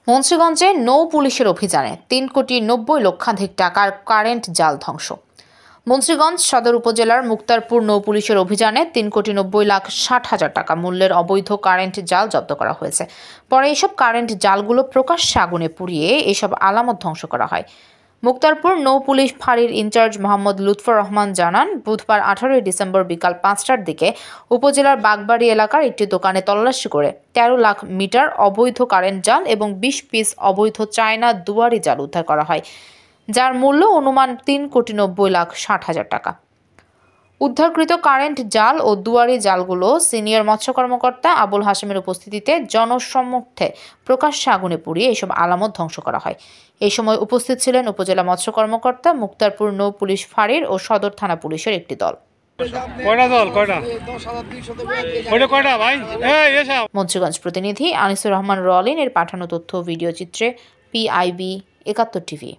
মুন্সিগঞ্জে নৌ পুলিশের অভিযানে ৩,৯০,০০,০০০ টাকার কারেন্ট জাল ধ্বংস। মুন্সিগঞ্জ সদর উপজেলার মুক্তারপুর নৌ পুলিশের অভিযানে ৩,৯০,৬০,০০০ টাকা মূল্যের অবৈধ কারেন্ট জাল জব্দ করা হয়েছে। পরে এসব কারেন্ট জালগুলো প্রকাশ্যে আগুনে পুড়িয়ে এসব আলামত ধ্বংস করা হয়। মুক্তারপুর নৌ পুলিশ ফাঁড়ির ইনচার্জ মোহাম্মদ লুৎফর রহমান জানান, বুধবার ১৮ ডিসেম্বর বিকাল ৫টার দিকে উপজেলার বাগবাড়ি এলাকার একটি দোকানে তল্লাশি করে ১৩ লাখ মিটার অবৈধ কারেন্ট জাল এবং ২০ পিস অবৈধ চায়না দুয়ারি জাল উদ্ধার করা হয়, যার মূল্য অনুমান ৩,৯০,৬০,০০০ টাকা। উদ্ধারকৃত কারেন্ট জাল ও দুয়ারি জালগুলো সিনিয়র মৎস্য কর্মকর্তা আবুল হাশেমের উপস্থিতিতে জনসম্মুখে প্রকাশ্যে আগুনে পুড়িয়ে এসব আলামত ধ্বংস করা হয়। এই সময় উপস্থিত ছিলেন উপজেলা মৎস্য কর্মকর্তা, মুক্তারপুর নৌ পুলিশ ফাঁড়ির ও সদর থানা পুলিশের একটি দল। মুন্সিগঞ্জ প্রতিনিধি আনিসুর রহমান রলিন এর পাঠানো তথ্য ভিডিও চিত্রে PIB ৭১ টিভি।